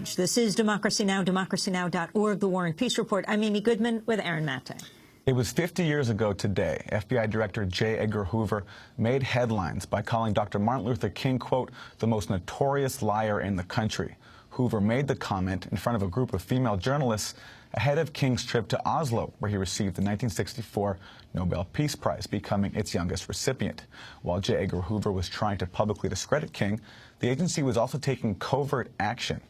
Gage. This is Democracy Now!, democracynow.org, The War and Peace Report. I'm Amy Goodman with Aaron Matte. It was 50 years ago today, FBI Director J. Edgar Hoover made headlines by calling Dr. Martin Luther King, quote, the most notorious liar in the country. Hoover made the comment in front of a group of female journalists ahead of King's trip to Oslo, where he received the 1964 Nobel Peace Prize, becoming its youngest recipient. While J. Edgar Hoover was trying to publicly discredit King, the agency was also taking covert action.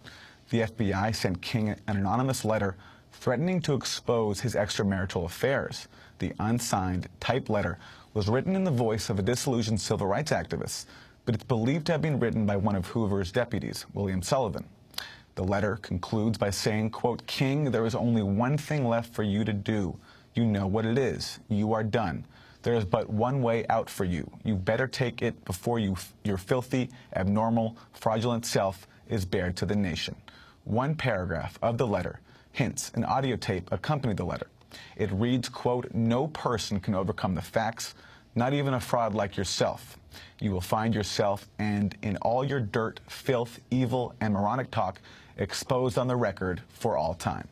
The FBI sent King an anonymous letter threatening to expose his extramarital affairs. The unsigned, typed letter was written in the voice of a disillusioned civil rights activist, but it's believed to have been written by one of Hoover's deputies, William Sullivan. The letter concludes by saying, quote, King, there is only one thing left for you to do. You know what it is. You are done. There is but one way out for you. You better take it before your filthy, abnormal, fraudulent self is bared to the nation. One paragraph of the letter hints an audio tape accompanied the letter. It reads, quote, no person can overcome the facts, not even a fraud like yourself. You will find yourself and in all your dirt, filth, evil, and moronic talk exposed on the record for all time.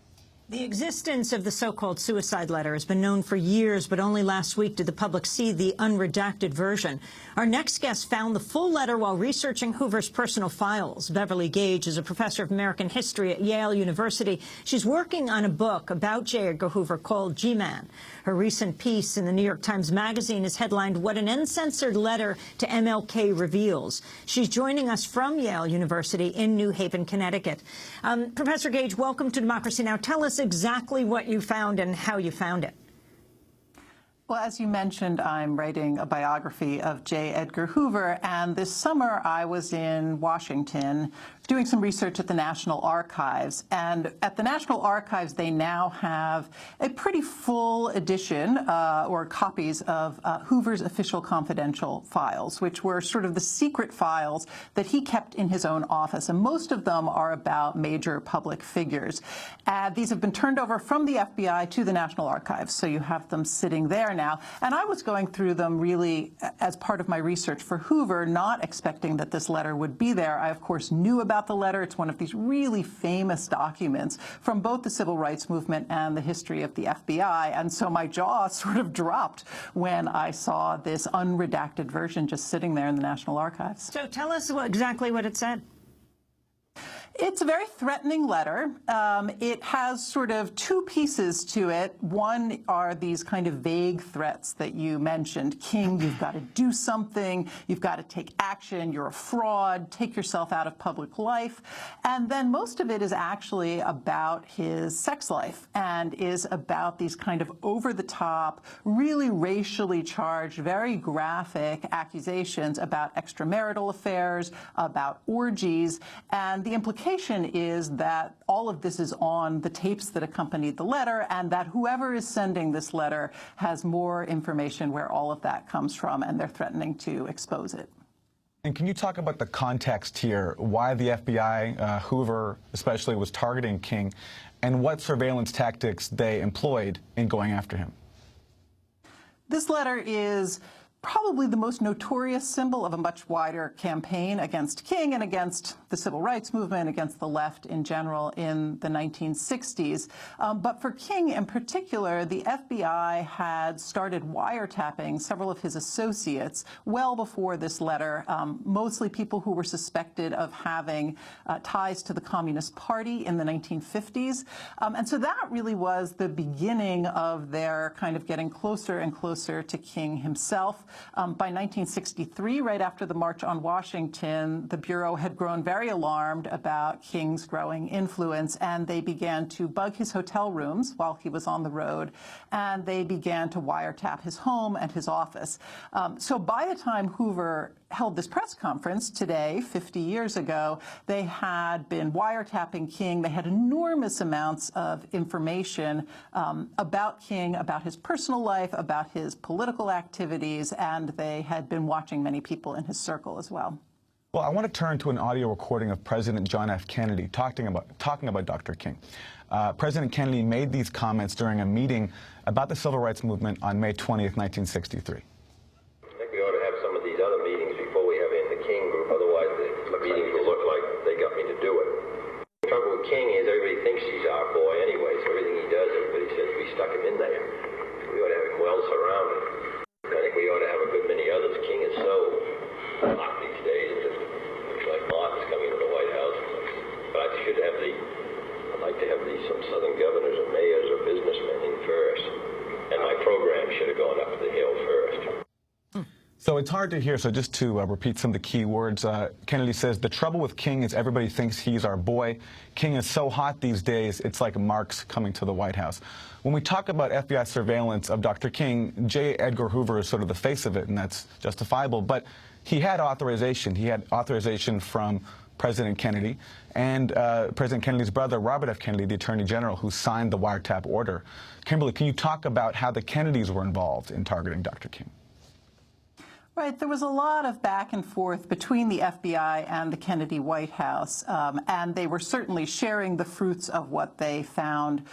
The existence of the so-called suicide letter has been known for years, but only last week did the public see the unredacted version. Our next guest found the full letter while researching Hoover's personal files. Beverly Gage is a professor of American history at Yale University. She's working on a book about J. Edgar Hoover called G-Man. Her recent piece in the New York Times Magazine is headlined, What an Uncensored Letter to MLK Reveals. She's joining us from Yale University in New Haven, Connecticut. Professor Gage, welcome to Democracy Now! Tell us exactly what you found and how you found it. Well, as you mentioned, I'm writing a biography of J. Edgar Hoover, and this summer I was in Washington doing some research at the National Archives. And at the National Archives, they now have a pretty full edition, or copies of Hoover's official confidential files, which were sort of the secret files that he kept in his own office. And most of them are about major public figures. These have been turned over from the FBI to the National Archives, so you have them sitting there now. And I was going through them really as part of my research for Hoover, not expecting that this letter would be there. I, of course, knew about the letter. It's one of these really famous documents from both the civil rights movement and the history of the FBI. And so my jaw sort of dropped when I saw this unredacted version just sitting there in the National Archives. So tell us exactly what it said. It's a very threatening letter. It has sort of two pieces to it. One are these kind of vague threats that you mentioned. King, you've got to do something. You've got to take action. You're a fraud. Take yourself out of public life. And then most of it is actually about his sex life and is about these kind of over-the-top, really racially charged, very graphic accusations about extramarital affairs, about orgies, and the implication is that all of this is on the tapes that accompanied the letter, and that whoever is sending this letter has more information where all of that comes from, and they're threatening to expose it. And can you talk about the context here, why the FBI, Hoover especially, was targeting King, and what surveillance tactics they employed in going after him? This letter is probably the most notorious symbol of a much wider campaign against King and against the civil rights movement, against the left in general in the 1960s. But for King in particular, the FBI had started wiretapping several of his associates well before this letter, mostly people who were suspected of having ties to the Communist Party in the 1950s. And so that really was the beginning of their kind of getting closer and closer to King himself. By 1963, right after the March on Washington, the Bureau had grown very alarmed about King's growing influence, and they began to bug his hotel rooms while he was on the road, and they began to wiretap his home and his office. So by the time Hoover held this press conference today, 50 years ago, they had been wiretapping King. They had enormous amounts of information about King, about his personal life, about his political activities, and they had been watching many people in his circle as well. Well, I want to turn to an audio recording of President John F. Kennedy talking about Dr. King. President Kennedy made these comments during a meeting about the civil rights movement on May 20th, 1963. Otherwise, the meetings will look like they got me to do it. The trouble I'd like to have some southern governors or mayors or businessmen in first, and my program should have gone up the hill first. So it's hard to hear, so just to repeat some of the key words, Kennedy says, the trouble with King is everybody thinks he's our boy. King is so hot these days, it's like Marx coming to the White House. When we talk about FBI surveillance of Dr. King, J. Edgar Hoover is sort of the face of it, and that's justifiable. But he had authorization. He had authorization from President Kennedy and President Kennedy's brother, Robert F. Kennedy, the Attorney General, who signed the wiretap order. Kimberly, can you talk about how the Kennedys were involved in targeting Dr. King? Right. There was a lot of back and forth between the FBI and the Kennedy White House, and they were certainly sharing the fruits of what they found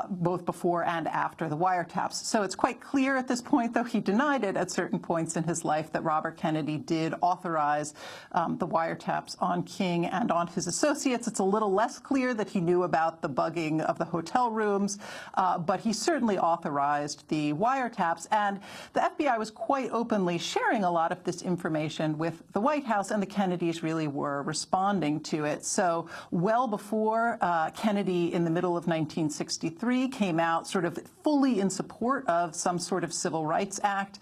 both before and after the wiretaps. So it's quite clear at this point, though he denied it at certain points in his life, that Robert Kennedy did authorize the wiretaps on King and on his associates. It's a little less clear that he knew about the bugging of the hotel rooms, but he certainly authorized the wiretaps. And the FBI was quite openly sharing a lot of this information with the White House, and the Kennedys really were responding to it. So well before Kennedy, in the middle of 1963, came out sort of fully in support of some sort of Civil Rights Act,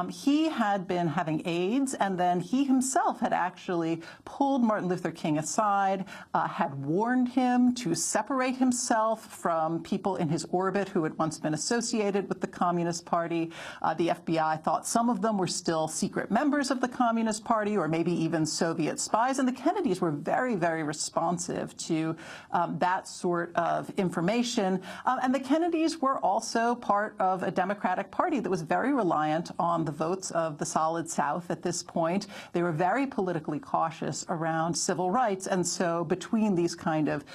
he had been having AIDS, and then he himself had actually pulled Martin Luther King aside, had warned him to separate himself from people in his orbit who had once been associated with the Communist Party. The FBI thought some of them were still secret members of the Communist Party, or maybe even Soviet spies, and the Kennedys were very, very responsive to that sort of information. And the Kennedys were also part of a Democratic Party that was very reliant on the votes of the Solid South at this point. They were very politically cautious around civil rights, and so between these kind of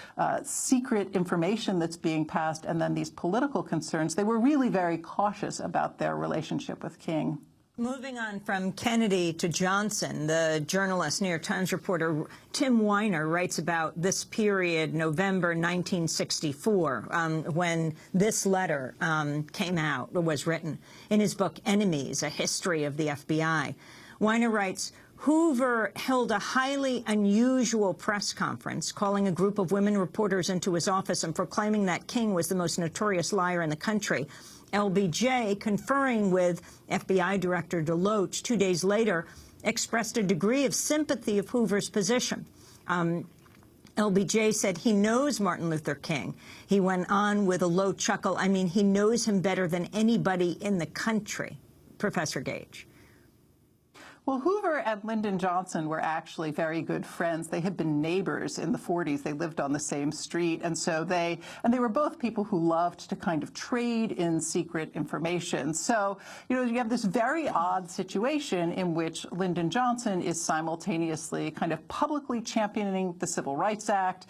secret information that's being passed and then these political concerns, they were really very cautious about their relationship with King. Moving on from Kennedy to Johnson, the journalist, New York Times reporter Tim Weiner writes about this period, November 1964, when this letter came out, or was written, in his book Enemies, A History of the FBI. Weiner writes, Hoover held a highly unusual press conference, calling a group of women reporters into his office and proclaiming that King was the most notorious liar in the country. LBJ, conferring with FBI Director DeLoach 2 days later, expressed a degree of sympathy of Hoover's position. LBJ said he knows Martin Luther King. He went on with a low chuckle. I mean, he knows him better than anybody in the country. Professor Gage. Well, Hoover and Lyndon Johnson were actually very good friends. They had been neighbors in the 40s. They lived on the same street. And so they were both people who loved to kind of trade in secret information. So, you have this very odd situation in which Lyndon Johnson is simultaneously kind of publicly championing the Civil Rights Act,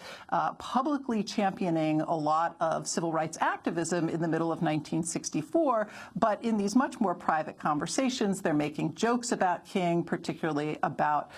publicly championing a lot of civil rights activism in the middle of 1964. But in these much more private conversations, they're making jokes about King, particularly about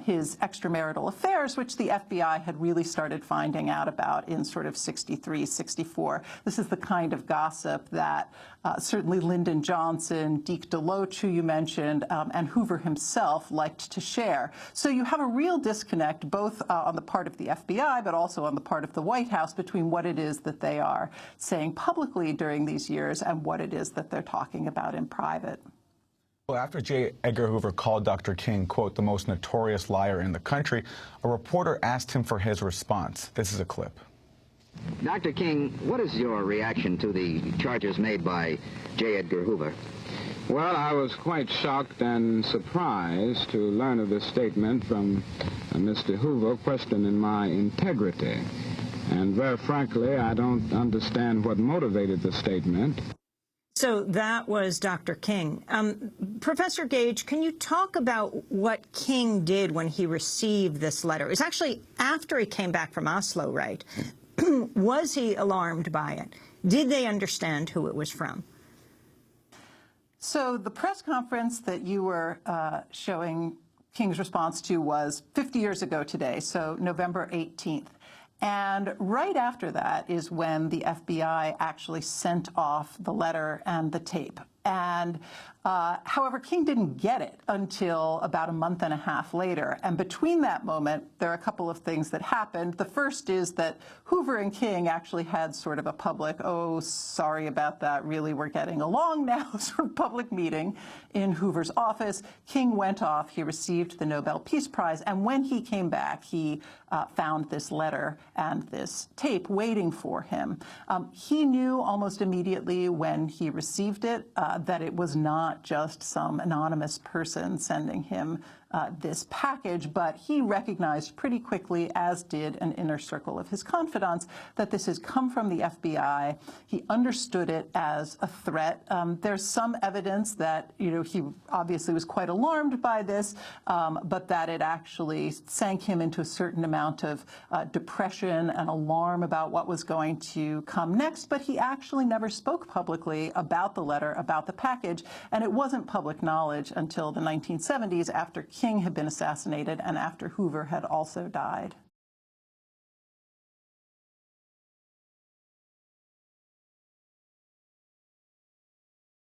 his extramarital affairs, which the FBI had really started finding out about in sort of 63, 64. This is the kind of gossip that certainly Lyndon Johnson, Deke DeLoach, who you mentioned, and Hoover himself liked to share. So you have a real disconnect both on the part of the FBI, but also on the part of the White House between what it is that they are saying publicly during these years and what it is that they're talking about in private. Well, after J. Edgar Hoover called Dr. King, quote, the most notorious liar in the country, a reporter asked him for his response. This is a clip. Dr. King, what is your reaction to the charges made by J. Edgar Hoover? Well, I was quite shocked and surprised to learn of this statement from Mr. Hoover questioning my integrity. And very frankly, I don't understand what motivated the statement. So that was Dr. King. Professor Gage, can you talk about what King did when he received this letter? It was actually after he came back from Oslo, right? Was he alarmed by it? Did they understand who it was from? So the press conference that you were showing King's response to was 50 years ago today, so November 18th. And right after that is when the FBI actually sent off the letter and the tape. And however, King didn't get it until about a month and a half later. And between that moment, there are a couple of things that happened. The first is that Hoover and King actually had sort of a public, oh, sorry about that, really, we're getting along now, sort of public meeting in Hoover's office. King went off, he received the Nobel Peace Prize, and when he came back, he found this letter and this tape waiting for him. He knew almost immediately when he received it that it was not just some anonymous person sending him this package, but he recognized pretty quickly, as did an inner circle of his confidants, that this has come from the FBI. He understood it as a threat. There's some evidence that, he obviously was quite alarmed by this, but that it actually sank him into a certain amount of depression and alarm about what was going to come next. But he actually never spoke publicly about the letter, about the package, and it wasn't public knowledge until the 1970s, after King had been assassinated and after Hoover had also died.